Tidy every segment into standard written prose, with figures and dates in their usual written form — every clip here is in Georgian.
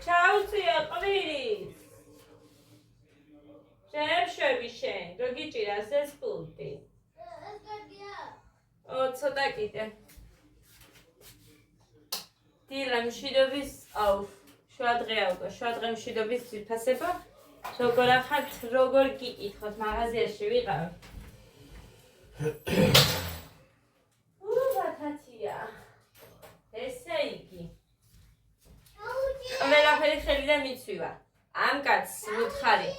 ჩაუწიე ყვირის შეერშვები შენ გოგიჭირას ეს პულტი ცოტა კიდე დილა მშვიდობის შუადღე მშვიდობის ძვირფასება როგორ ახართ როგორ გიკითხოთ მაღაზიაში ვიყავ ბათათია ესე იგი ყველაფერი ხელიდან მიცვივა ამ კაცს ვუთხარი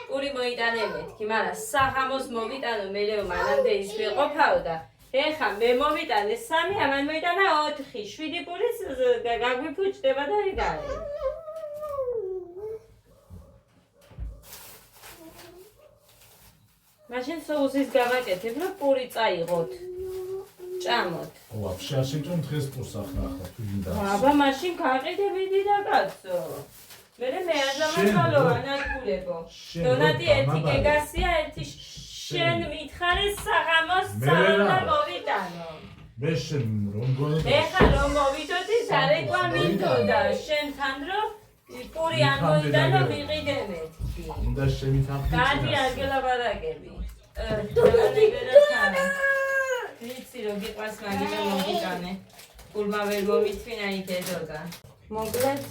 პური მოიტანე მეთქი მაგრამ საღამოს მოვიტანო მერე მანამდე ის ვეყოფაო და ეხა მე მოვიტანე 3 ამან მოიტანა 4 7 პურის გაგვიფუჭდება და იგარი მაშინ სოუსის გავაკეთებ რომ პური წაიღოთ ჭამოთ ვაფშე არ შეჭამ დღეს პურს ახლა თუ გინდა აბა მაშინ გაყიდებიდი და კაცო მე აზამახალო ანადგულებო დონატი ერთი გეგასია ერთი შენ მითხარე საღამოს საუნა მოვიტანო მე შენ რომ გონოდა ეხა რომ მოვიდოდი ზარეკვა მინდოდა შენთან რომ პური არ მოიტანო ვიყიდე მეთქი უნდა შემითანხმდი გადი არ გელაპარაკები ვიცი რომ გიყვარს მაგინა მოგიტანე პურმა ვერ მომიწვინა იქ ედოდა მოკლედ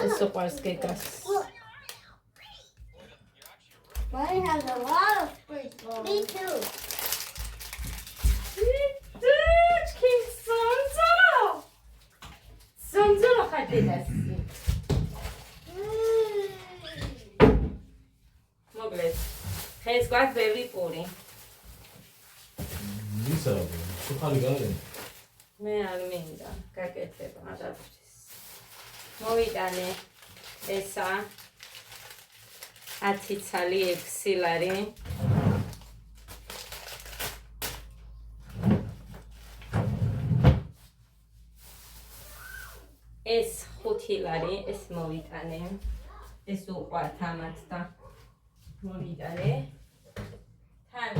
ეს უყვარს გეგას I have a lot of people. Me too. Sonzolo ხატილას. მოგლეთ. ხეს გვაქვს ბევრი პური. ისა, სუხარი გარე. მე არ მინდა, გაკეთება ადაპტის. მოვიტანე ესა 10 ცალი 6 ლარი. ეს 5 ლარი, ეს მოვიტანე. ეს უყვართ ამათ და მოვიტანე. თან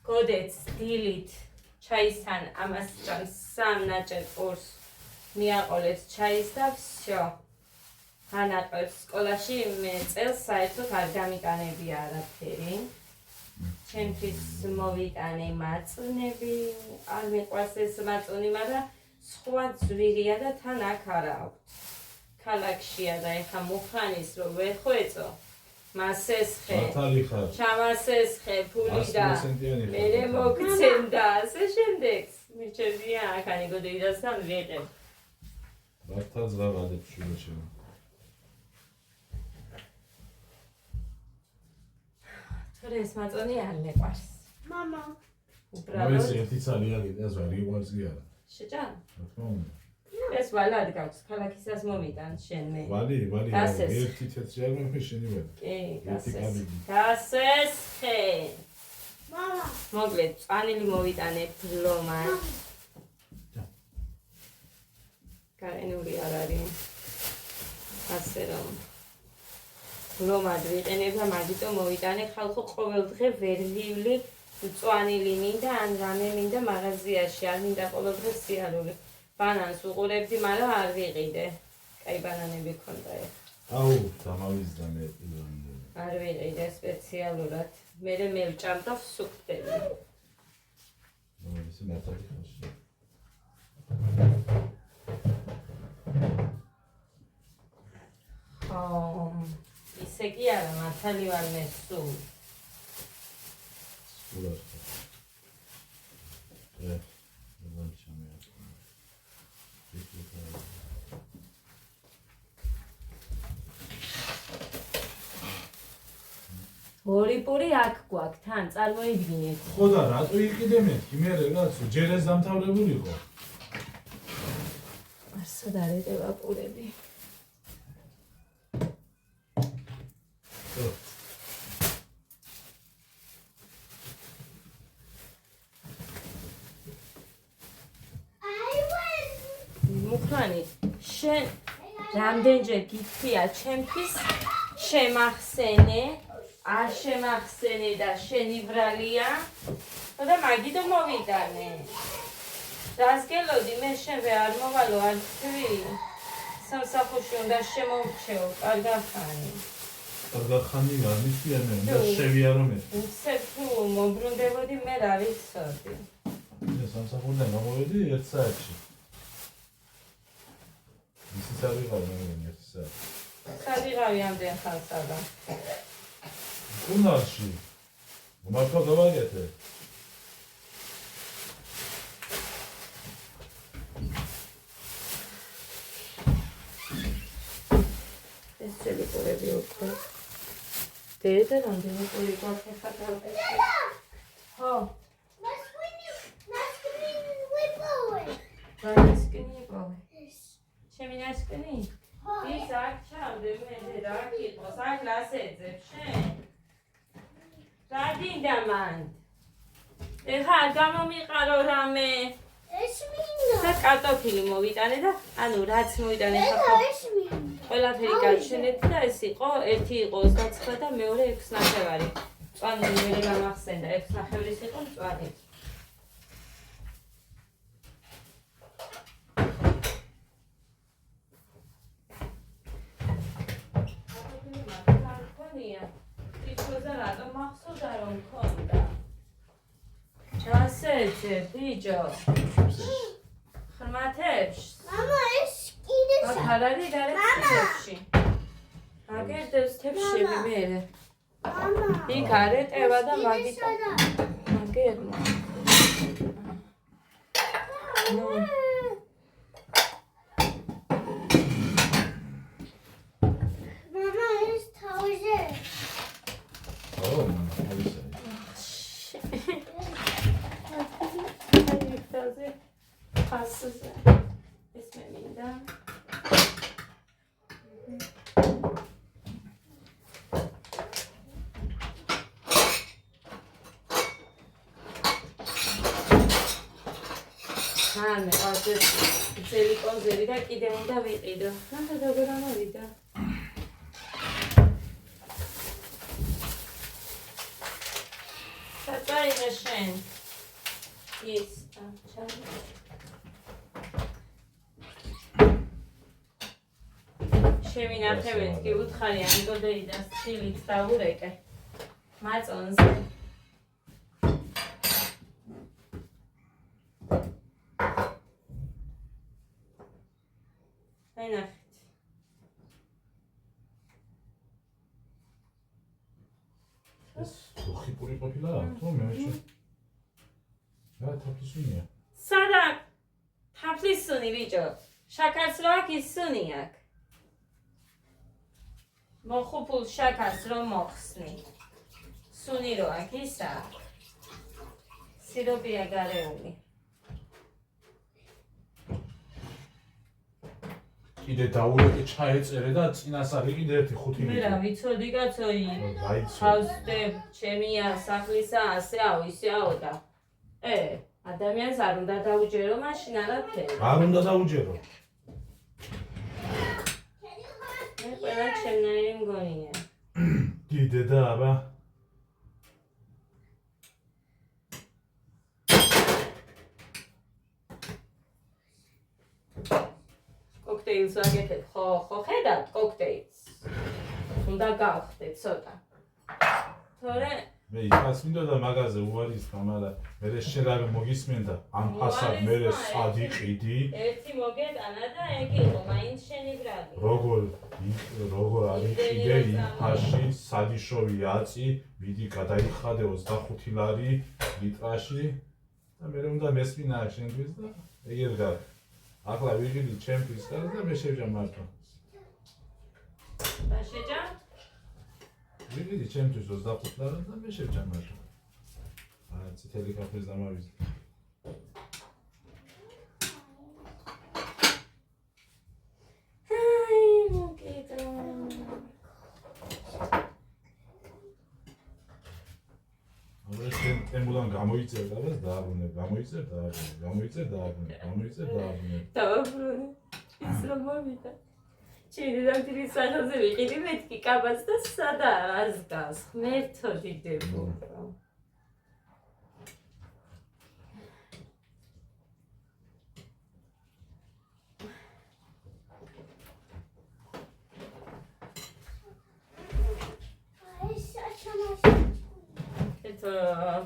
გოდეც დილით ჩაისთან ამას ჭამს 3 ნაჭერ ყურს. მიაყოლეთ ჩაის და всё. ანაყებს სკოლაში მე წელს საერთოდ არ გამიტანებია არაფერი. ჩემთვის მოვიტანე მაწვნები, არ მიყვარს ეს მაწვნი, მაგრამ სხვა ძვირია და თან აქ არა აქვს. ქალაქშია და ეხა მუხრანის რომ ვერ ხვეწო. მას ესხე. ჩამას ესხე ფული და მე მოგცემდა ასე შემდეგს. მიჩერდია აქ ანიგოდიდასთან ვიყებ. მართაც რა გადებს შუაში. ეს მაწონი არ მეყვარს. Mama. უბრალოდ ეს ერთი ცალი არის, ეს ვარ იყვარს კი არა. შეჭამ? რა თქმა უნდა. ეს ვალად გაქვს, ქალაქისას მომიტან შენ მე. ვალი, ერთი თეთრი არ მომი შენი ვერ. კი, გასესხე. Mama. მოგლეთ, წანილი მოვიტანე ფლომად. გარენული არ არის. ასე რომ ფლომად ვიყენებ და მაგიტო მოვიტანე ხალხო ყოველდღე ვერვიული მწვანილი მინდა ან რამე მინდა მაღაზიაში არ მინდა ყოველდღე სიარული ბანანს უყურებდი მაგრამ არ ვიყიდე კაი ბანანები ქონდა აუ დამავიზდა მე არ ვიყიდე სპეციალურად მე მევჭამ და ვსუქდები ეს მეთოდი ხოში ისე კი არა მართალი ვარ მე სულ ორი პური აქ გვაქვს თან წარმოიდგინეთ ხო და რატო იყიდე მეთქი მე რagazzo ჯერ ეს დამთავრებულიყო არსად არ ეტევა პურები მუხრანი შენ რამდენჯერ გიქცია ჩემთვის შემახსენე არ შემახსენე და შენი ბრალია და მაგიდო მოვიტანე. რას გელოდი მე შენ ვერ მოვალო არ თქვი. სამსახურში უნდა შემოვჩეო, კარგახანი. კარგახანი არ მისვიანე, და შევიარო მე. ისე თუ მომბრუნდებოდი მე რა ვიცოდი. მე სამსახურიდან გამოვედი 1 საათში. ისიც არ ვიყავ მე 1 საათი. სად ამდენ ხალხსა. უნარში. მართლა გავაკეთე. ეს ცელიკურები უკვე. დედა რამდენი პური გვაქვს ხატავდა. ხო. ნასკინი იპოვე. ჩემი ნასკინი? ის აქ ჩავდე მე რა გიყოს აქ ლასეძებ შენ. რა დინდა მან? ეხა გამომიყარო რამე. ეს მინდა. და კარტოფილი მოვიტანე და ანუ რაც მოვიტანე ხა ეს მინდა. ყველაფერი გაჩვენეთ და ეს იყო ერთი იყო 29 და მეორე 6.5. წვანი მე გამახსენდა 6.5-ის იყო წვანი. ჩასეცე ბიჭო ხმათებს მამა ეს კიდე არ არის გარეთებში აგერდებს თებში მერე მამა იქ არეტევა და მაგიტო აგერმა მამა ეს თავზე ხასზე ეს მე მინდა მე ყავდეს ძელი კონზერვი და კიდე უნდა ვიყიდო. რა როგორ ამოვიდა? საწაიღე შენ. ის შევინახე მეთქი უთხარი ამგოდეი და სილით დაურეკე. მაწონზე. ნახეთ. ეს ხიპური ყოფილა, თუ მე მეჩვე. რა თაფლისუნია? სადა თაფლისუნი ბიჭო. შაქარს რო აქ ის სუნი აქ. მოხუპულ შაქარს რო მოხსნი. სუნი რო აქ ისა. სიროპია გარეული. კიდე დაურეკე ჩაეწერე და წინასწარი კიდე 1-5 მე რა ვიცოდი კაცოი. დაიცო. ხავსდებ ჩემია სახლისა ასეაო ისეაო და ადამიანს არ უნდა დაუჯერო მაშინ არაფერი. არ უნდა დაუჯერო. მე ყველა ჩემნაირი მგონია. კიდე და აბა კოქტეილს ვაგეთებ, ხო ხედავთ კოქტეილს. უნდა გავხდეთ ცოტა. თორე მე იქაც მინდოდა მაგაზე უარის გამარა მე შენ რა მოგისმენდა ამ ფასად მე სად იყიდი ერთი მოგეტანა და ეგ იყო მაინც შენი ბრალი. როგორ არის კიდე იმ ფასში სადიშოვი აწი მიდი გადაიხადე 25 ლარი ლიტრაში და მე უნდა მესმინა შენთვის და ეგერ გაკ ახლა ვიყიდი ჩემთვის და მე შევჭამ მარტო და შეჭამ ვიყიდი ჩემთვის 25 ლარი და მე შევჭამ მარტო წითელი კაფეს დამავიზდი ემბულან გამოიწერდა და დააბრუნე, გამოიწერდა, დააბრუნე. ის რომ მოვიდა. ჩინი რამდენი სახაზე ვიყიდი მეთქი კაბას და სადა არს გას. ღმერთო დიდებო.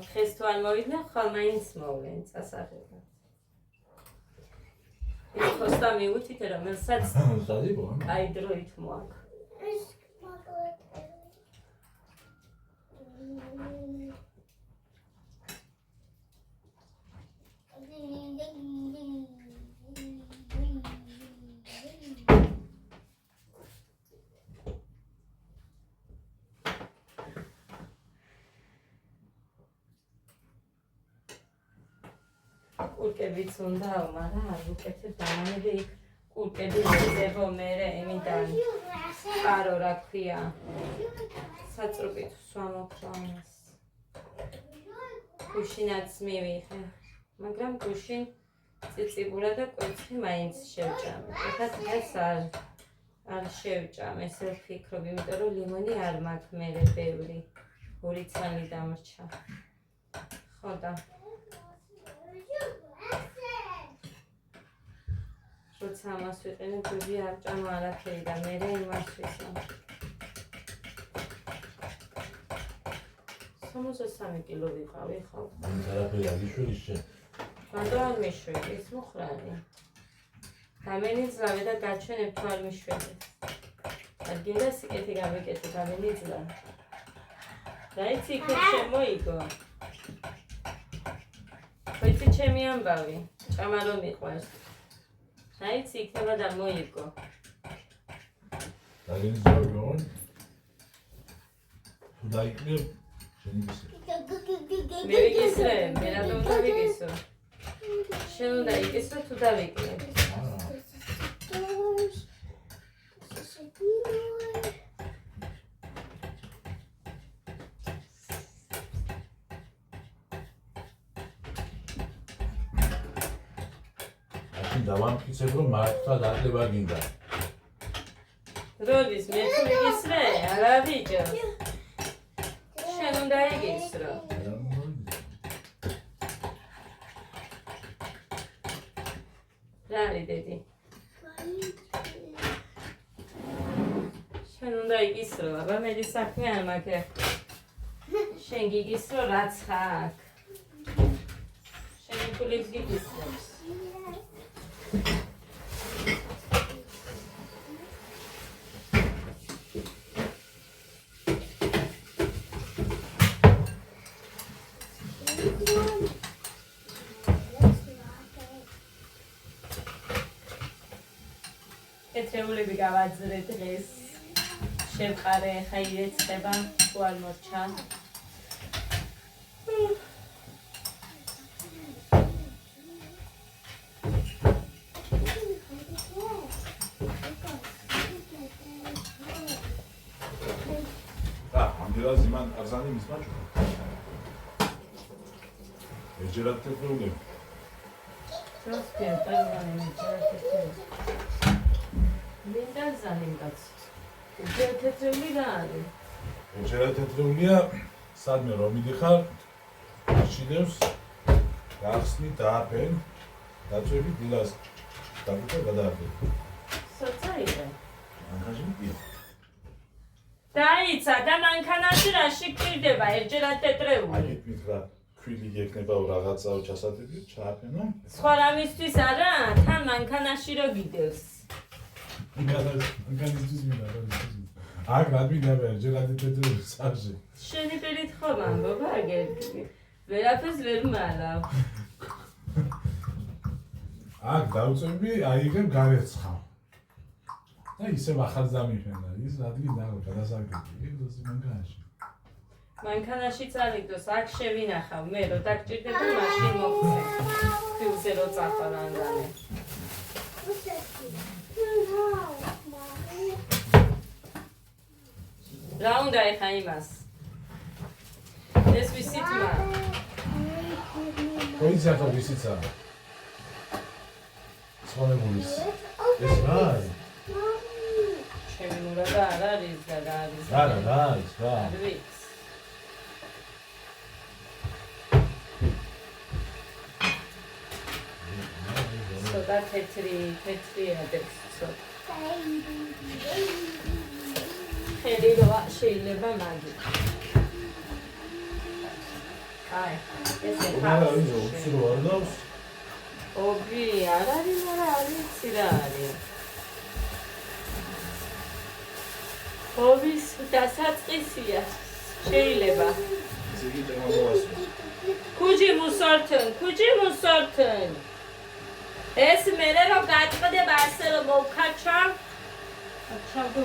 დღეს თუ არ მოვიდნენ, ხვალ მაინც მოვლენ წასაღებად. ის ხოსტა მივუთით, რომელსაც სადიბო? კაი დროით მოაქვს. კურკებიც უნდა, მაგრამ არ ვუკეთებ დამანები იქ კურკები ვეძებო მერე იმიდან წყარო რა ქვია საწრუპით სვამოქრამს გუშინაც მივიღე მაგრამ გუშინ წიწიბურა და კვერცხი მაინც შევჭამე ეხლა დღეს არ შევჭამე ესე ვფიქრობ იმიტომ რომ ლიმონი არ მაქვს მერე ბევრი 2 წელი დამრჩა ხო და როცა ამას ვიყენებ, ჯობია არ ჭამა არაფერი და მერე იმას ვისო. 63 კილო ვიყავი ხო? მან არაფერი არ იშველი შენ. მანდ არ მიშველი, ის მუხრანი. გამენიძლავე და გაჩვენებ თუ არ მიშველი. ადგილდა სიკეთე გამეკეთე, გამენიძლავე. და იცი იქ შემოიგო. ხოიცი ჩემი ამბავი, ჭამა რომ მიყვარს. აიცი იქნება და მოიგო. დაგინძრავენ. თუ დაიკრე, შენ იგისე. მე ვიგისრე, მე რატომ დავიგისო? შენ უნდა იგისო თუ დავიკრე. დავამტკიცებ რომ მართლა დაკრება გინდა. როდის მე თუ ვიგისრე, არა ვიჯო. შენ უნდა იგისრო. რა არის დედი? შენ უნდა იგისრო, აბა მე საქმე არ მაქვს. შენ გიგისრო რაც ხარ. შენ ფულით გიგისროს. ეთრეულები გავაძრე დღეს შევყარე ხა ირეცხება თუ არ მორჩა ამჯერად ზიმან არზანი მისმაჭო ეჯერად თეთრეულები როსკენ ტარგანი მეჯერად თეთრეული მინდა ზანიმდაც ეჯერად თეთრეული რა არის? ეჯერად თეთრეულია სადმე რომ მიდიხარ აშიდევს გახსნი დააფენ დაწვევი დილას დაგუთა გადაარდე სოციალე ანხაში მიდია დაიცა და მანქანაში რა შეგჭირდება ეჯერად თეთრეული აგეთ მითხრა ქვილი გეკნება რაღაცაო ჩასატები ჩააფენო სხვა რამისთვის არა თან მანქანაში რო გიდევს მანქანისთვის მინდა აქ რადგან ეჯერად თეთრეული სახში შენი პირით ხომ ამბობ აგერ ვერაფერს ვერ მალავ აქ დავწევი აიღებ გარეცხავ და ისევ ახალ დამიფენა ის რადგან გადასაგები ეგრე მანქანაში მანქანაში წავიდოს აქ შევინახავ მე რო დაგჭირდება მაშინ მოვხსნე ფილზე რო წახვალ ანგანე რა უნდა ეხა იმას ეს ვისითმა მოიცი ახლა ვისიცა ცხოვრებულის ეს რა არის ჩემი მურა და არ არის და რა არის რა არის რა არ ვიცი ცოტა თეთრი ადებს ცოტა ხელი როა შეიძლება მაგი აი, ესე არა, ხარ. უცრო არ დავს. ობი, არ არის, მაგრამ არის იცი რა არის. ობის დასაწყისია. შეიძლება. ესე იგი დამოასწრო. Kuji musorten. ეს მერე რომ გაწყდება ასე რომ მოვქაჩავ. აჩავდო,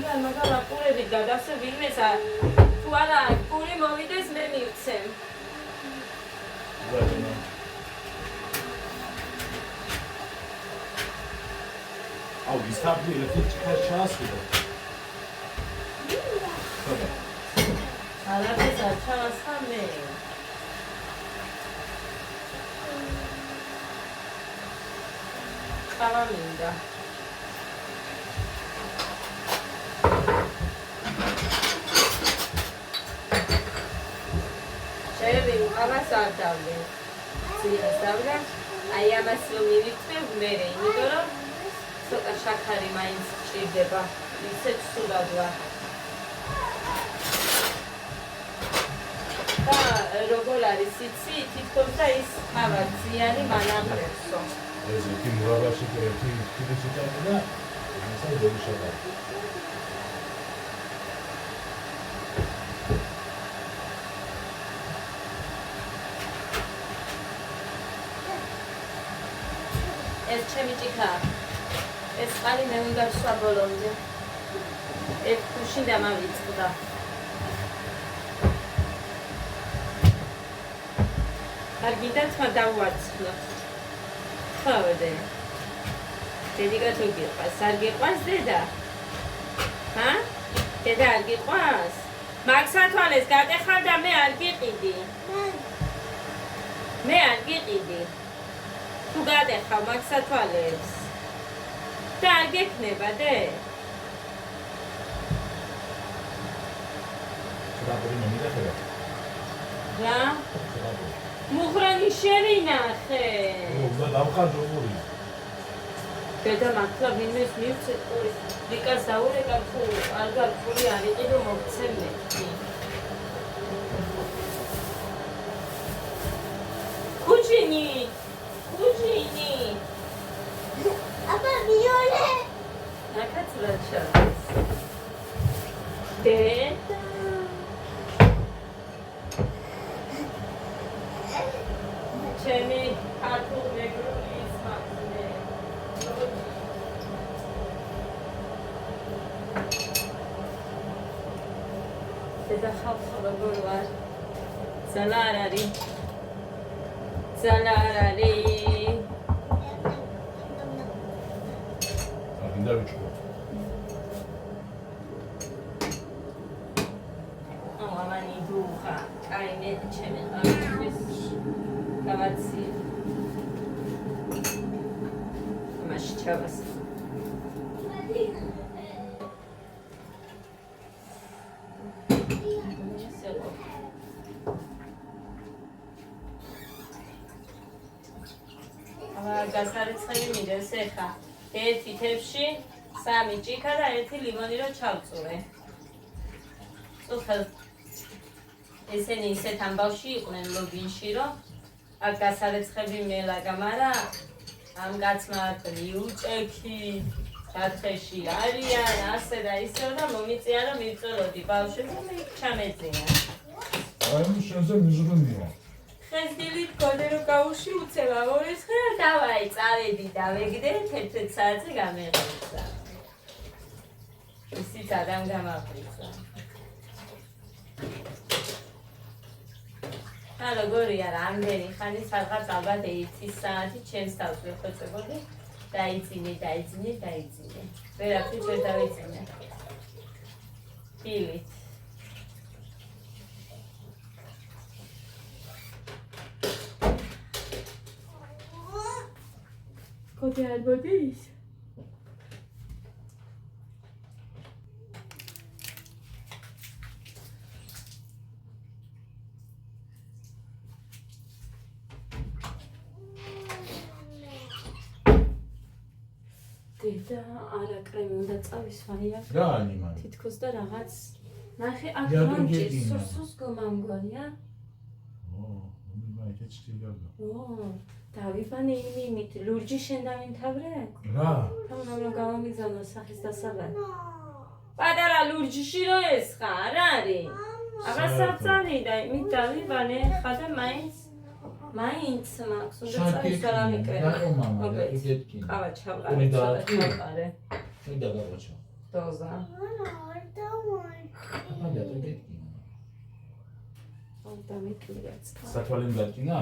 და მაგა ვაპურები გადასე ვინმეს თუ არა პური მოვიდეს მე მივცემ. ბატონო. აუ, ისაბი ერთი ჩასვიდა. ალაფეს აჩავასხამე. Kavaminda. Შეიძლება ამას არ დავდე. ძიას დავდა. აი ამას რომ მივიწევ მე, იმიტომ რომ ცოტა შაქარი მაინც ჭირდება. ისეთ სულად ვარ. და როგორ არის იცი, თითქოს და ის ხავა ძიანი მანამდეცო. ეს იგი მურაბაში ერთი კიდეში და ასე დოშადა. ეს ჩემი ჭიქა. ეს ყალი მე უნდა ვსვა ბოლომდე. ეს ქუში დამავიწყდა. არ გინდა თმა დავუარცხნო. ხავდე. დედა თუ გიყვას, არ გიყვას დედა? ჰა? დედა არ გიყვას? მაქსათვალეს გადეხარ და მე არ გიყიდი. მე არ გიყიდი. თუ გადეხავ მაქსათვალეს. და არ გექნება დე? რა? მუხრანი შევინახე. და დავხარჯობური. დედა მართლა ვინმეს მივცე ყურის. ლიკას დაურეკა თუ არ გაკური არ იყიდო მოგცემე. კუჩინი. აბა ვიოლე. ნაკაცლა ჩავს. დედა. ჩემი ქართულ მეგრულის მაქსიმე. დედა ხალხო როგორ ვარ? ძალა არ არის. აგინდა ვიჭკო. ამანი დუხა, კაი მე ჩემი ხალხის გავაცი. მაშინ ჩავას. გასარიცხელი მიდეს ეხა. ერთი თებში, 3 ჭიქა და 1 ლიმონი რო ჩავწურე. უხელ ესენი ისეთ ამბავში იყვნენ ლოგინში რომ აქ გასარიცხები მელაგა, მაგრამ ამ კაცმა მიუჭექი სათხეში არიან ასე და ისე და მომიწია რომ მივწოლოდი ბავშვებს და მე ჩამეძინა. აი შენზე მიზრუნია. ხეს დილით გონე რომ გავუში უცემა მორიცხე და დავაი წავედი და ვეგდე 11 საათზე გამეღიცა. ისიც ადამ გამაყრიცა. და როგორია რამდენი ხანი სადღაც ალბათ 1 საათი ჩემს თავს ვეხვეწებოდი დაიძინე. ვერაფრით ვერ დავიძინე. ფილით. კოდი არ მოდის? დედა არა კრემი უნდა წავის ვაია. რა ანიმალი? თითქოს და რაღაც. ნახე აქ მომჭირს სუსს გომამგონია. ჩtildeავდა. დავიბანე იმით ლურჯი შენ დავინთავრე? რა? რომ გამომიგზავნო სახის დასაბანი. პატარა ლურჯში რო ესხა, რა არის? აღასაწარი და იმით დავიბანე, ხა და მაინც მაქვს უნდა წაის რა მიკრება. რა მამა, რა გეტკინა. ყავა ჩავყარე. შენ დაგაღვაჩა. დოზა. I don't want აბა და გეტკინა. და მიკრებაც. სათვალემ გატკინა?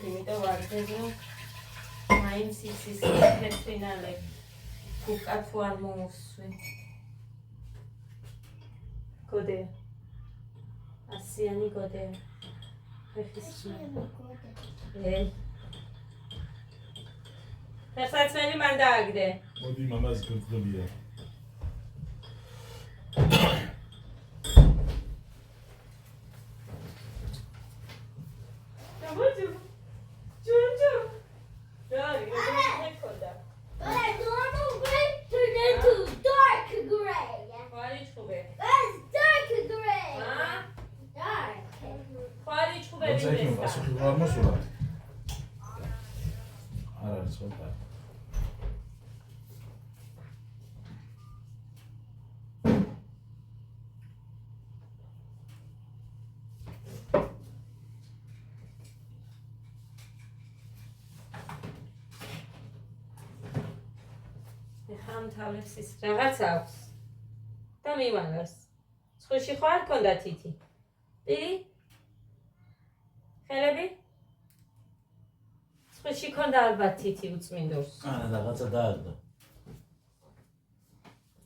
იმიტომ ვარდები მაინც ის ფეტრინალე კუკათუ არ მოუსვი გოდე ასიანი გოდე ფეხისმე ფეხსაცმელი მან დააგდე მოდი მამას გძლებია. But a normal gray turned into dark gray. That's dark gray. Dark. ხარი ჩუბები ზაიქნო მესა პასუხი არ მოსულა. არ არის ხოთა. ხამთავლებს ის რაღაც აქვს და მივანოს ცხუში ხო არ ქონდა თითი პირი ხელები ცხუში ქონდა ალბათ თითი უწმინდურს არა რაღაცა დააგდო.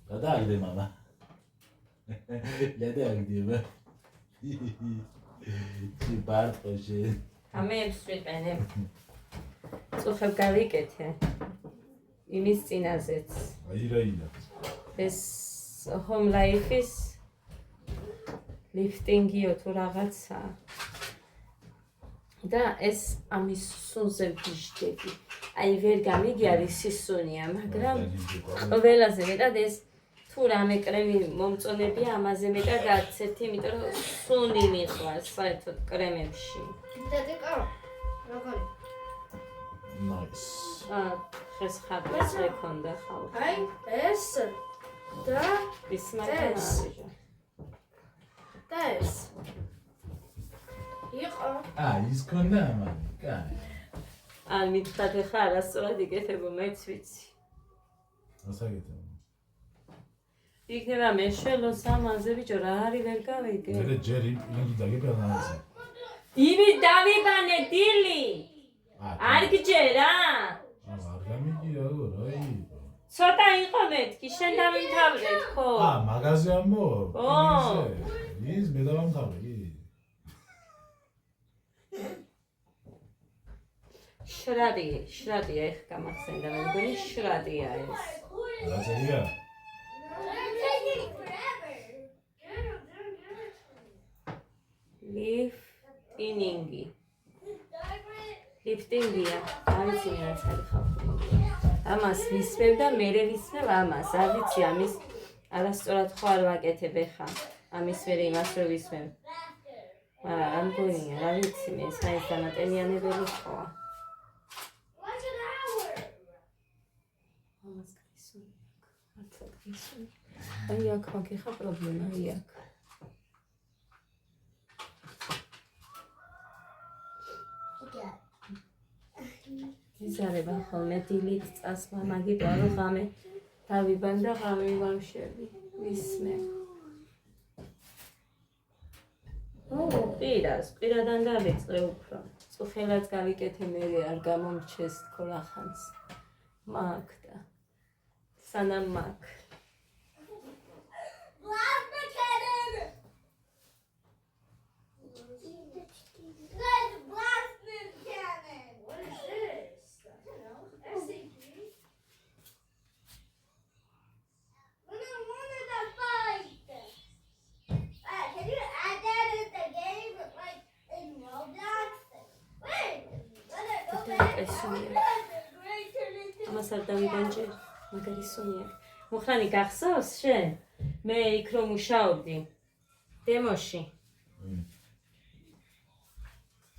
გადააგდე მამა. გადააგდე. ჩი ბარტოჟე. ამებს ვიყენე წუხებ გავიკეთე იმის წინაზეც აირაია. ეს home life-ის lifting-იო თუ რაღაცა და ეს ამის სუნზე ვიждები. აი ვერ გამიგი არის სისუნია, მაგრამ ყველაზე მეტად ეს თუ რამე კრემი მომწონებია, ამაზე მეტად არც ერთი, იმიტომ რომ სუნი მიყვარს საერთოდ კრემებში. Nice. ხეს ხატვას რეკონდა ხალხი. აი ეს და ის მაგარი. და ეს იყო ის ქონდა ამანი. კაი. ან მითხრათ ხა არასწორად იკეთებო, მეც ვიცი. ასაგეთო. იქნება მეშველო სამაზე ბიჭო რა არის ვერ გავიგე. მე ჯერი ინგი დაგებანაზე. იმი დავიბანე დილი. არ გჯერა? არ გამიგია რა იყო. ცოტა იყო მეთქი, შენ დავინთავრეთ ხო? მაგაზე ამო. ო. ის მე დავამთავრე. შრადია ეხ გამახსენდა მე მგონი შრადია ეს. რა წერია? They're taking forever. ლიფტინინგი. ლიფტინგია, არიცი რაც არის ხალხური. ამას ვისმევ და მერე ვისმევ ამას, არ ვიცი ამის არასწორად ხო არ ვაკეთებ ეხა. ამის მერე იმას რო ვისმევ. მაგრამ რა მგონია, რა ვიცი მე ეს მაინც დამატენიანებელი ხოა. What's an hour? ამას გისუნი. მართლა გისუნი. აი აქ მაგიხა პრობლემა, აი აქ. იზარება ხოლმე დილით წასვლა, მაგიტო რომ ღამე დავიბან და ღამე ვამშევი, ვისმე. პირადან დავიწყე უფრო. წუხელაც გავიკეთე მე არ გამომრჩეს თქო რახანს. მაგ და სანამ მაგ. Blast the cannon! Let's blast this cannon! What is this? I don't know. SCP? We don't want to fight! Can you add that in the game, like in Roblox? Wait! Let it go back. I see it. Great turn into თავს არ დავიდან ჯერ. მაგარი სუნი აქვს. მუხრანი გახსოვს შენ? მე იქ რომ მუშაობდი. დემოში.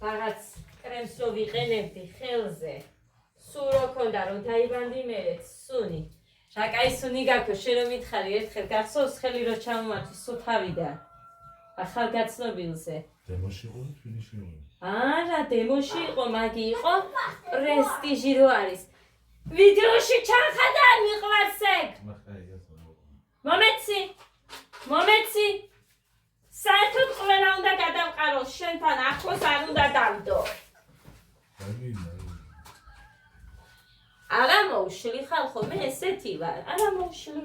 რაღაც კრემს რო ვიყენებდი ხელზე. სულ რო ქონდა რომ დაიბანდი მერეც სუნი. რა კაი სუნი გაქვს, შენ რომ მითხარი ერთხელ გახსოვს ხელი რო ჩამომართვი სულ თავიდან. ახალგაცნობილზე. დემოში იყო, თბილისში იყო. არა, დემოში იყო, მაგი იყო პრესტიჟი რო არის. ვიდეოში ჩახადა მიყვარს ეგ. მომეცი. საერთოდ ყველა უნდა გადავყაროს, შენთან ახლოს არ უნდა დავდო. არა მოუშლი ხალხო, მე ესეთი ვარ, არა მოუშლი.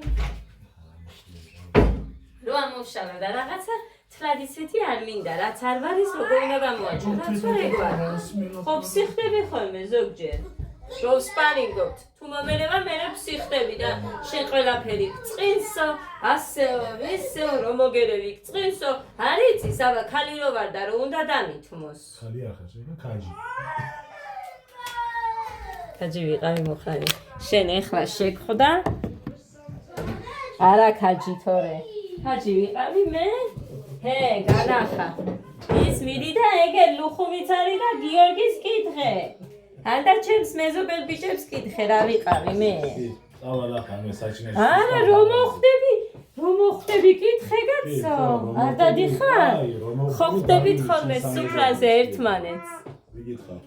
რო ამოვშალა და რაღაცა ტრადიციეთი არ მინდა, რაც არ ვარ ის როგორ უნდა გამოაჩინო, რაც ვერ ეგ ვარ. ხო ფსიხდები ხოლმე ზოგჯერ. რო სპარინგობთ, თუ მომელება მერე ფსიხდები და შენ ყველაფერი გწყინსო, ასეო, ისეო, რომ მოგერევი გწყინსო, არ იცის, აბა ქალი რო ვარ და რო უნდა დამითმოს. ხალი ახლა შენ კაჯი. კაჯი ვიყავი მოხარი. შენ ეხლა შეგხვდა? არა კაჯი თორე. კაჯი ვიყავი მე? ჰე, განახა. ის მიდი და ეგერ ლუხუმიც არის და გიორგის კითხე. ანდა ჩემს მეზობელ ბიჭებს კითხე რა ვიყავი მე? წავალ ახლა მე საჩინეში. არა, რომ მოხდები კითხე კაცო. არ დადიხარ? ხო ხდებით ხოლმე სუფრაზე ერთმანეთს. ვიგითხარ.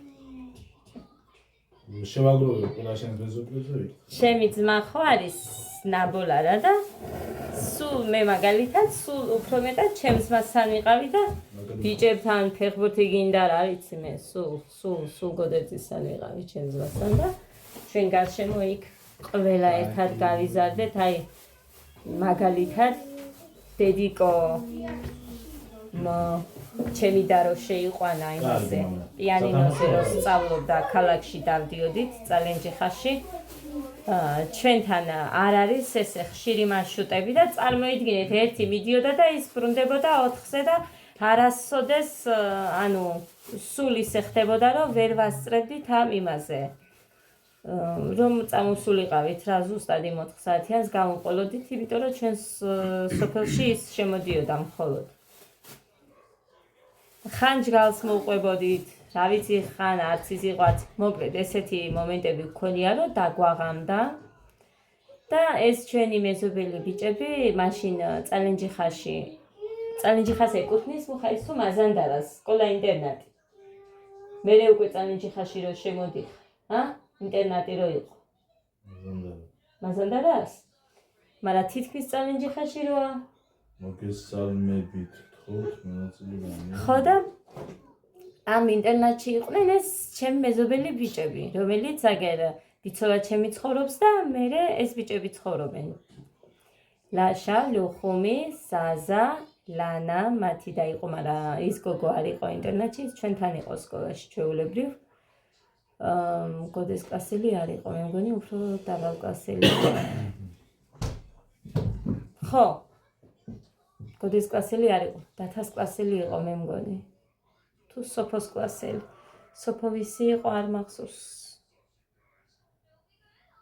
შევაგროვე ყველა შენ მეზობელზე. ჩემი ძმა ხო არის ნაბოლარა და სულ მე მაგალითად სულ უფრო მეტად ჩემს ძმასთან ვიყავი და ბიჭებთან ფეხბურთი გინდა რა ვიცი მე სულ გოდერძისთან ვიყავი ჩემს ძმასთან და ჩვენ გარშემო იქ ყველა ერთად გავიზარდეთ აი მაგალითად დედიკო ჩემი და რო შეიყვანა იმაზე პიანინოზე რო სწავლობდა ქალაქში დავდიოდით წალენჯიხაში ჩვენთან არ არის ესე ხშირი მარშრუტები და წარმოიდგინეთ ერთი მიდიოდა და ის ბრუნდებოდა 4-ზე და არასოდეს ანუ სულ ისე ხდებოდა რომ ვერ ვასწრებდით ამ იმაზე რომ წამოსულიყავით რა ზუსტად 4 საათიანს გამოვყოლოდით იმიტომ რომ ჩვენს სოფელში ის შემოდიოდა მხოლოდ ხან ჯგალს მოვყვებოდით რა ვიცი ხან არც იზიყვათ მოკლედ ესეთი მომენტები გქონია რომ დაგვაღამდა და ეს ჩვენი მეზობელი ბიჭები მაშინ წალენჯიხას ეკუთვნის მუხაის თუ მაზანდარას სკოლა ინტერნატი მე უკვე წალენჯიხაში რო შემოდიხ ინტერნატი რო იყო მაზანდარას მაგრამ თითქმის წალენჯიხაში როა მოგესალმებით თხოვთ მონაწილეობა ხო და ამ ინტერნატში იყვნენ ეს ჩემი მეზობელი ბიჭები, რომელიც აგერ ბიცოლა ჩემი ცხოვრობს და მე ეს ბიჭები ცხოვრობენ. ლაშა, ლუხუმი, ზაზა, ლანა, მათი და იყო, მაგრამ ის გოგო არ იყო ინტერნატში, ჩვენთან იყო სკოლაში ჩვეულებრივ. გოდეს კლასელი არ იყო, მე მგონი უფრო დაბალკლასელი. ხო. გოდეს კლასელი არ იყო, დათას კლასელი იყო მე მგონი. თუ სოფოს კლასელი. სოფო ვისი იყო არ მახსოვს.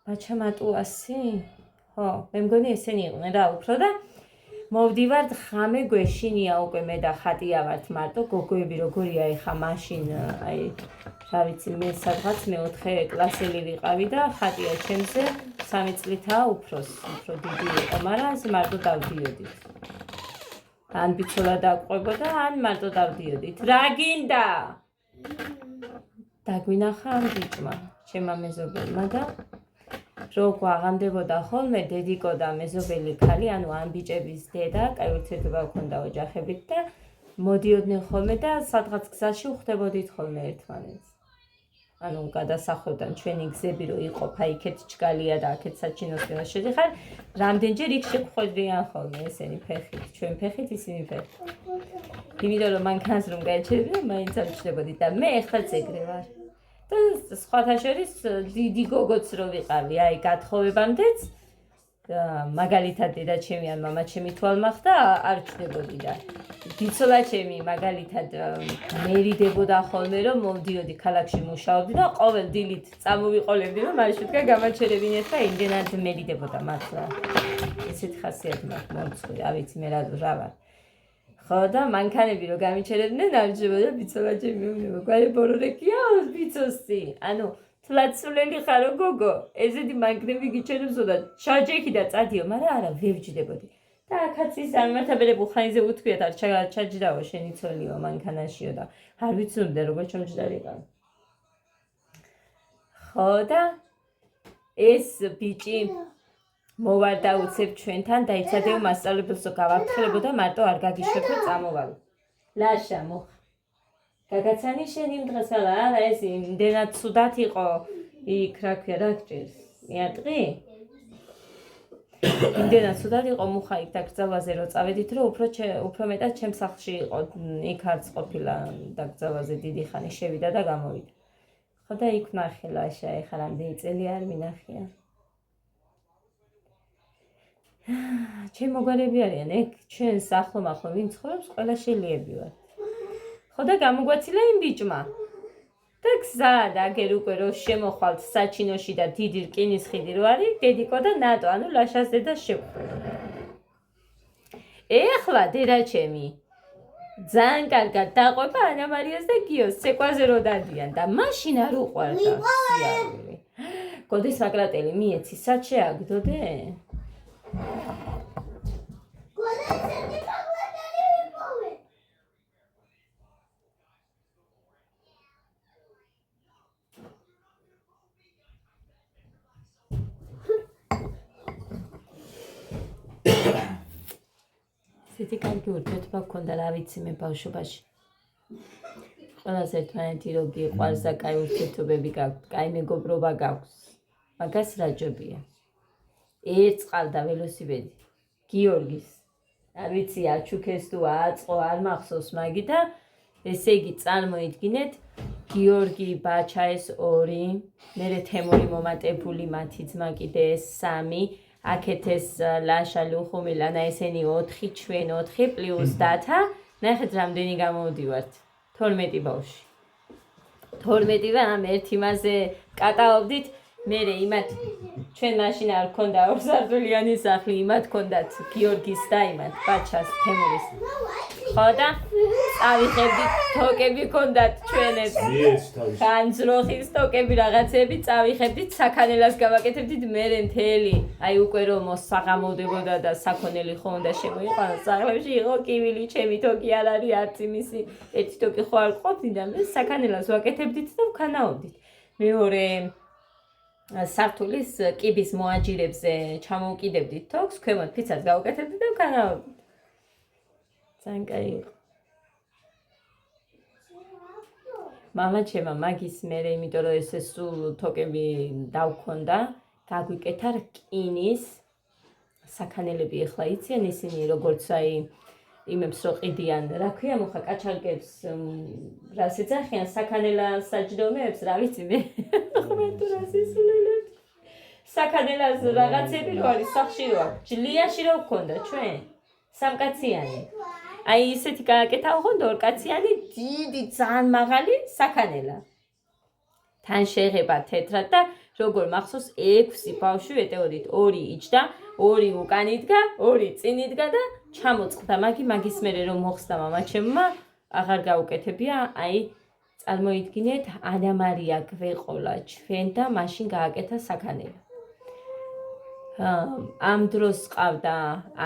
ბაჩამატუასი? ხო, მე მგონი ესენი იყვნენ რა უფრო და მოვდივართ ხამე გვეშინია უკვე მე და ხატია ვართ მარტო გოგოები როგორია ეხა მაშინ აი რა ვიცი მე სადღაც მე-4 კლასელი ვიყავი და ხატია ჩემზე 3 წლითაა უფრო დიდი იყო, მაგრამ ასე მარტო დავდიოდით. ან ბიცოლა დაგვყვებოდა, ან მარტო დავდიოდით. რა გინდა? დაგვინახა ამ ბიჭმა, ჩემმა მეზობელმა და რო გვაღამდებოდა ხოლმე დედიკო და მეზობელი ქალი, ანუ ამ ბიჭების დედა, კაი ურთიერთობა ჰქონდა ოჯახებით და მოდიოდნენ ხოლმე და სადღაც გზაში უხდებოდით ხოლმე ერთმანეთს. ანუ გადასახევდან ჩვენი გზები რო იყო, ფაიქეთ ჩგალია და აქეთ საჩინოსკენ შედიხარ, რამდენჯერ იქ შეგხვედრიან ხოლმე ესენი ფეხით, ჩვენ ფეხით, ისინი ფეხით. იმიტომ რომ მანქანას რომ გაეჩერებია, მაინც არ ჩდებოდით და მე ეხლაც ეგრე ვარ. და სხვათა შორის დიდი გოგოც რო ვიყავი, აი გათხოვებამდეც მაგალითად დედაჩემი ან მამაჩემი თვალმახდა არ ჩდებოდი და ბიცოლაჩემი მაგალითად მერიდებოდა ხოლმე რომ მოვდიოდი ქალაქში მუშაობდი და ყოველ დილით წამოვიყოლებდი რომ მარშრუტკა გამაჩერებინეთ და იმდენად მერიდებოდა მართლა ესეთი ხასიათი მაქვს მომწყვი რა ვიცი მე რა ვარ ხო და მანქანები რომ გამიჩერებდნენ არ ჩდებოდა ბიცოლაჩემი მეუბნება გვარი ბორორეკია ბიცოსი ანუ თლაცულელი ხარო გოგო ესეთი მანქანები გიჩერებსო და ჩაჯექი და წადიო მაგრამ არა ვერ ვჯდებოდი და აქაც ის ამათაბერებულ ხანიზე უთქვიათ არ ჩაჯდაო შენი ცოლიო მანქანაშიო და არ ვიცნობდე როგორ ჩამჯდარიყავ ხო და ეს ბიჭი მოვარდა უცებ ჩვენთან და იცადეო მასწავლებელსო გავაფრთხილებოდა მარტო არ გაგიშვებო წამოვალ ლაშა მოხ გაგაცანი შენ იმ დღეს არა ეს იმდენად ცუდად იყო იქ რა ქვია რა გჭირს მიატყი იმდენად ცუდად იყო მუხა იქ დაკრძალვაზე რო წავედით რომ უფრო მეტად ჩემს სახლში იყო იქ არც ყოფილა დაკრძალვაზე დიდი ხანი შევიდა და გამოვიდა ხო და იქ ვნახე ლაშა ეხლა რამდენი წელი არ მინახია ჩემ მოგვარები არიან ეგ ჩვენ სახლო-მახლო ვინ ცხოვრობს ყველა შელიები ვარ ხო და გამოგვაცილა იმ ბიჭმა და გზა და აგერ უკვე რო შემოხვალთ საჩინოში და დიდი რკინის ხიდი რო არის დედიკო და ნატო ანუ ლაშას დედა შევხვდა ეხლა დედაჩემი ძალიან კარგად დაყვება ანა მარიას და გიოს ცეკვაზე რო დადიან და მაშინ არ უყვარდა სიარული გოდეს მაკრატელი მიეცი სად შეაგდოდე ესეთი კარგი ურთიერთობა გქონდა რა ვიცი მე ბავშვობაში ყველას ერთმანეთი რო გიყვარს და კაი ურთიერთობები გაქვთ კაი მეგობრობა გაქვს მაგას რა ჯობია ერთ ყავდა ველოსიპედი გიორგის არ ვიცი აჩუქეს თუ აწყო არ მახსოვს მაგი და ესე იგი წარმოიდგინეთ გიორგი ბაჩაეს 2 მერე თემური მომატებული მათი ძმა კიდე 3 აქეთ ეს ლაშა ლუხუმი ლანა ესენი 4 ჩვენ 4 პლუს დათა ნახეთ რამდენი გამოვდივართ 12 ბავშვი 12-ვე ამ ერთი მასე კატაობდით მერე იმათ ჩვენ მაშინ არ ქონდა ორსართულიანი სახლი იმათ ქონდათ გიორგის და იმათ ბაჩას თემურის ხო და წავიხებდით თოკები ქონდათ ჩვენებს განძროხის თოკები რაღაცები წავიხებდით საქანელას გავაკეთებდით მერე მთელი აი უკვე რომ მოსაღამოვდებოდა და საქონელი ხო უნდა შემოიყვანოს სახლებში იყო კივილი ჩემი თოკი არ არის არც იმისი ერთი თოკი ხო არ ყოფნიდა მე საქანელას ვაკეთებდით და ვქანაობდით მეორე სართულის კიბის მოაჯირებზე ჩამოვკიდებდით თოქს, ქვემოთ ფიცას გავუკეთებდით და ვქანაობდით. ძალიან კაი იყო. მამაჩემა მაგის მერე, იმიტომ რომ ესე სულ თოკები დავქონდა, გაგვიკეთა რკინის საქანელები ეხლა იციან ისინი როგორც აი იმებს რო ყიდიან, რა ქვია მოხა კაჩალკებს რას ეძახიან საქანელა საჯდომეებს, რა ვიცი მე. ხმენ თუ რას ისულელებ. საქანელას რაღაცები რო არის სახში რო აქვს. ჯლიაში რო გქონდა ჩვენ. სამკაციანი. აი ისეთი გააკეთა ხონდა ორკაციანი დიდი ძალიან მაღალი საქანელა. თან შეღება თეთრად და როგორ მახსოვს 6 ბავშვი ვეტეოდით 2 იჯდა, 2 უკან იდგა, 2 წინ იდგა და ჩამოწყდა მაგის მერე რომ მოხსდა მამაჩემმა აღარ გაუკეთებია აი წარმოიდგინეთ ანა მარია გვეყოლა ჩვენ და მაშინ გააკეთა საქანელა ამ დროს ყავდა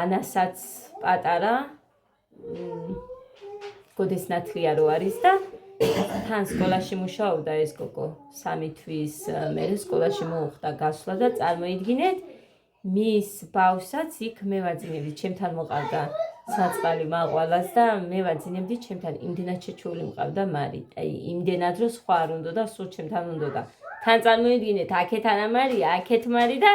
ანასაც პატარა გოდეს ნათლია რო არის და თან სკოლაში მუშაობდა ეს გოგო 3 თვის მერე სკოლაში მოუხდა გასვლა და წარმოიდგინეთ მის ბავშვსაც იქ მე ვაძინებდი ჩემთან მოყავდა საწყალი მაყვალას და მე ვაძინებდი ჩემთან იმდენად შეჩეული მყავდა მარი აი იმდენად რომ სხვა არ უნდა და სულ ჩემთან უნდა და თან წარმოიდგინეთ აქეთ ანა მარია აქეთ მარი და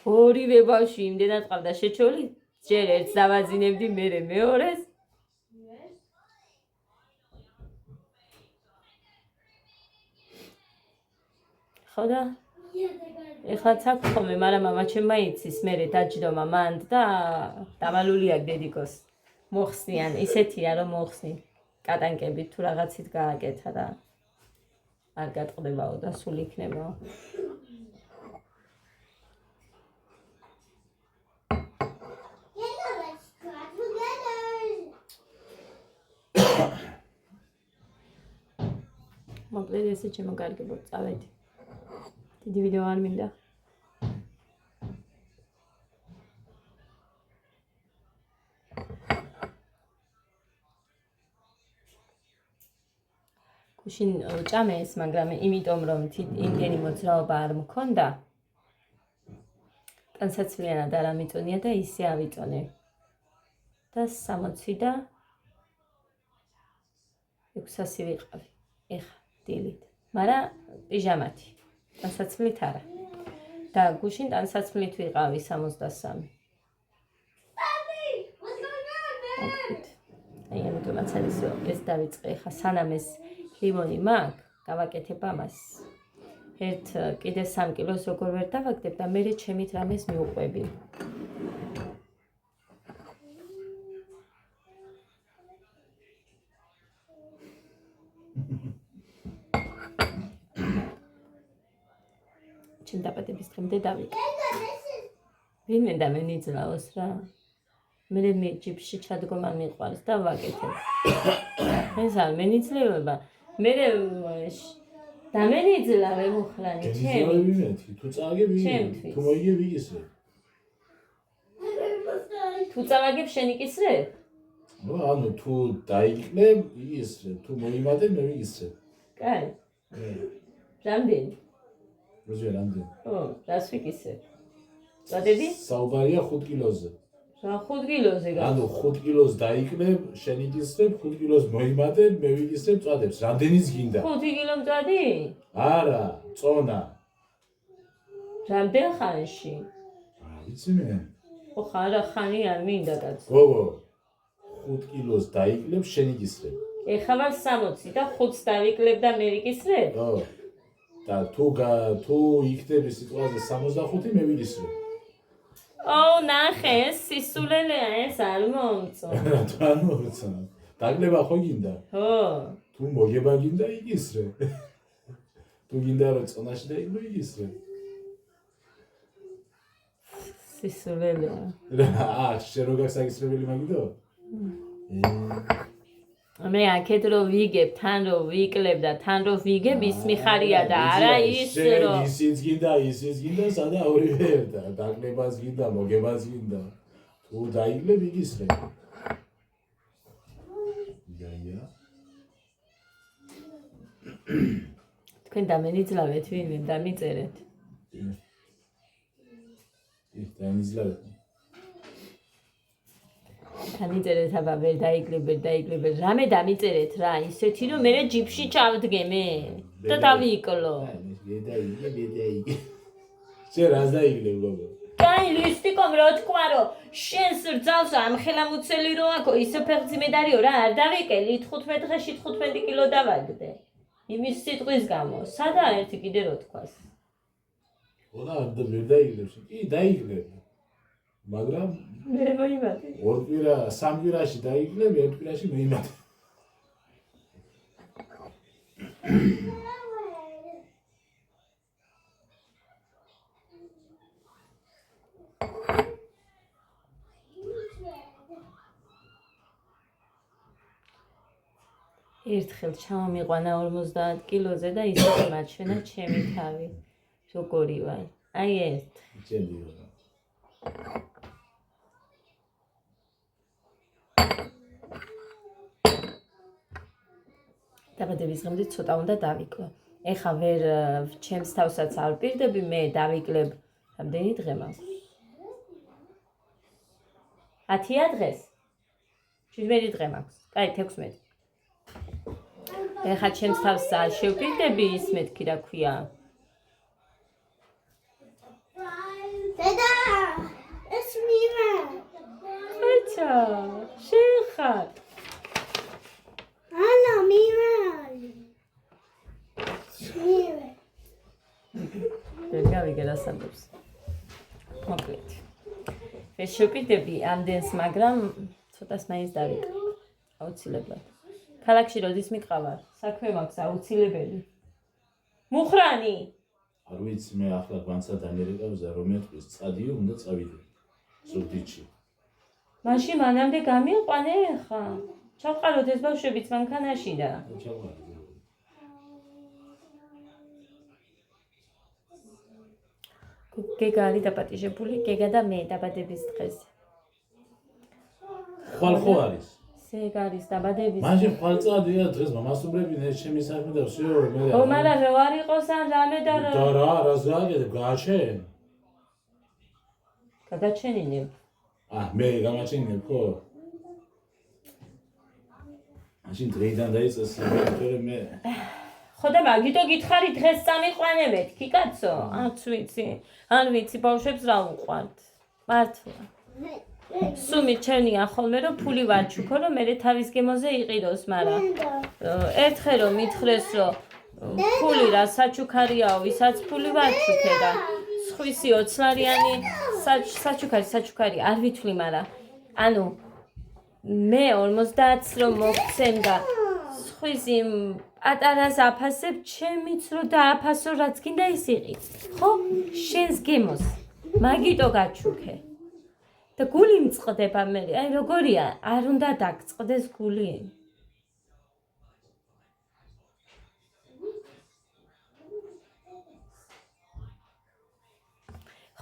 ორივე ბავშვი იმდენად ყავდა შეჩეული ჯერ ერთს დავაძინებდი მერე მეორეს ხო და ეხლაც აქვს ხოლმე, მაგრამ მამა ჩემმა იცის, მერე დაჯდომა მანდ და დამალული აქვს დედიკოს. მოხსნიან, ისეთია რომ მოხსნი. კატანკებით თუ რაღაცით გააკეთა და არ გატყდებაო და სულ იქნებაო. Let's try together. მოკლედ ესე ჩემო კარგებო, წავედი. დიდი ვიდეო არ მინდა. გუშინ ჭამეს, მაგრამ იმიტომ რომ იმდენი მოძრაობა არ მქონდა, ტანსაცვლიანად არ ამიწონია და ისე ავიწონე. და 60 და 600 ვიყავი. ეხა დილით. მაგრამ პიჟამათი. ტანსაცვლით არა. და გუშინ ტანსაცვლით ვიყავი 63. What's going on, man? აი ამიტომაც არის ეს დავიწყე. ეხა სანამ ეს ლიმონი მაქვს, გავაკეთებ ამას. ერთ კიდე 3 კილოს როგორ ვერ დავაგდებ და მერე ჩემით რამეს მიუყვები. ჩემ დაბადების დღემდე დავიკეთე. ვინმე და მე ნიძლაოს რა. მერე მე ჯიპში ჩადგომა მიყვარს და ვაკეთებ. ეს არ მენიძლევება. მერე და მენიძლავე მუხრანი ჩემი. ვიმეთი, თუ წააგები, თუ მოიგები ისე. თუ წავაგებ შენ იკისრებ? ნუ ანუ თუ დაიკლებ, იგისრებ, თუ მოიმატებ, მე ვიგისრებ. კაი. რამდენი? როზე რამდენი? ო, რას ვიკისრებ? წადები? საუბარია 5 კილოზე. რა 5 კილოზე გა? ანუ 5 კილოს დაიკლებ, შენ იგისრებ, 5 კილოს მოიმატებ, მე ვიგისრებ, წადებს. რამდენიც გინდა? 5 კილო მწვადი? არა, წონა. რამდენ ხანში? ვიცი მე. ო ხარა ხანი არ მინდა კაცო. გოგო 5 კილოს დაიკლებ, შენ იგისრებ. ეხლა ვარ 60 და 5-ს დავიკლებ და მე ვიკისრებ? ო. და თუ იქნები სიტუაციაზე 65, მე ვიგისრებ. ო, ნახე, სისულელეა ეს არ მომწო. რატო არ მოხდა? დაგლება ხო გინდა? ხო. თუ მოგება გინდა იგისრე. თუ გინდა რომ წონაში დაიკლო იგისრე. სისულელეა. შენ რო გასაგისრებელი მაგიდო? მე აქეთ რო ვიგებ, თან რო ვიკლებ და თან რო ვიგებ, ის მიხარია და არა ის რო ისიც გინდა, სადა ორივე ერთა. დაგლებას გინდა, მოგებას გინდა. თუ დაიკლებ იგისრე. ია. თქვენ დამენიძლავეთ ვინმე დამიწერეთ. დამიზლავეთ. დამიწერეთ აბა ვერ დაიკლებ. რამე დამიწერეთ რა, ისეთი რომ მე ჯიპში ჩავდგე მე და დავიკლო. დაიგე. შენ რას დაიგლებ გოგო? კაი ლისტიკომ რო თქვა რომ შენს რძალს ამხელამუცელი რო აქო ისე ფეხძიმედ არისო რა არ დავიკელი 15 დღეში 15 კილო დავაგდე. იმის სიტყვის გამო, სადა ერთი კიდე რო თქვას. ონა ვერ დაიგლებს. კი დაიგლებ. მაგრამ მე მოიმატე. სამ კვირაში დაიგლებ, ერთ კვირაში მოიმატე. ერთხელ ჩამომიყვანა 50 კილოზე და ისე მაჩვენა ჩემი თავი. როგორი ვარ? აი ეს. ჩემი ვარ. დაბადების დღემდე ცოტა უნდა დავიკლო. ეხა ვერ ჩემს თავსაც არ ვპირდები, მე დავიკლებ. რამდენი დღე მაქვს? 10-ია დღეს? 17 დღე მაქვს. კაი, 16. ეხა ჩემს თავს არ შევპირდები ის მეთქი რა ქვია. დედა, ეს მიმა. ხეჩა, შენ ხარ. ანა მიმა. მიმა. დასადებს. მოკლედ. ეს შევკიდები ამდენს, მაგრამ ცოტას მაინც დავიკრიბ. აუცილებლად. ქალაქში როდის მიყავარ? საქმე მაქვს აუცილებელი. მუხრანი! არ ვიცი მე ახლა განცად ამერიკაზე რომელი წადიო უნდა წავიდე. ზუგდიდში. მაშინ მანამდე გამიყვანე ხა. ჩავყაროთ ეს ბავშვებიც მანქანაში და. გეგა არის დაპატიჟებული, გეგა და მე დაბადების დღეს. ხვალ ხო არის? ზეგ არის დაბადების. მაშინ ხვალ წადია დღეს მამასუბრებინ ეს ჩემი საქმე და всё მე. ო, მაგრამ რა არ იყოს ან რამე და რა. და რა გაგედებ გააჩენ? გადაჩენინებ. მე გამაჩენინებ ხო? მაშინ დღეიდან დაიწყეს მე. ხო და მაგითო გითხარი დღეს წამიყვანებეთ, კი კაცო? არც ვიცი. არ ვიცი ბავშვებს რა უყვართ. მართლა. სუმი ჩემნია ხოლმე რომ ფული ვაჩუქო რომ მე თავის გემოზე იყიდოს, მაგრამ ერთხელ რომ მითხრეს რომ ფული რა საჩუქარიაო, ვისაც ფული ვაჩუქე და სხვისი 20 ლარიანი საჩუქარი არ ვითვლი, მაგრამ ანუ მე 50 რომ მოგცემ და სხვისი პატარას აფასებ, ჩემიც რომ დააფასო რაც გინდა ის იყიდს. ხო? შენს გემოს. მაგიტო გაჩუქე. და გული მწყდება მე. აი როგორია? არ უნდა დაგწყდეს გული.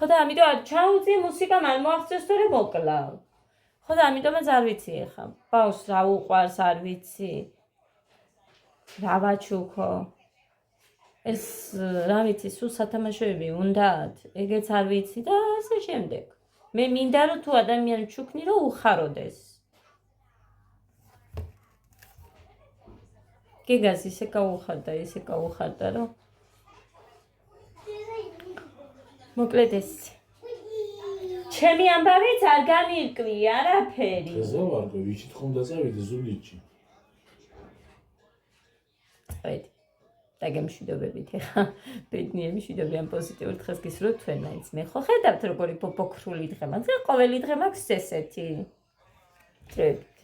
ხო და ამიტომ არ ჩაუძიე მუსიკამ არ მოახსოვს თორე მოკლავ. ხო და ამიტომაც არ ვიცი ახლა. ბავშვს რა უყვარს არ ვიცი. რა ვაჩუქო? ეს რა ვიცი, სულ სათამაშოები უნდათ. ეგეც არ ვიცი და ასე შემდეგ. მე მინდა რომ თუ ადამიანი ჩუქნი რომ უხაროდეს. გეგას ისე გაუხარდა რომ მოკლედ ეს ჩემი ამბავიც არ გამირკვი არაფერი. ეზო ვარგო ვიჩი თქომ დაწავიდე ზუგდიდში. წვედი. დაგემშვიდობებით ახლა ბედნიერი მშვიდობიან პოზიტიურ დღეს გისურვებთ თქვენ მაინც მე ხო ხედავთ როგორი პოპოქრული დღე მაქვს ყოველი დღე მაქვს ესეთი. წვედი.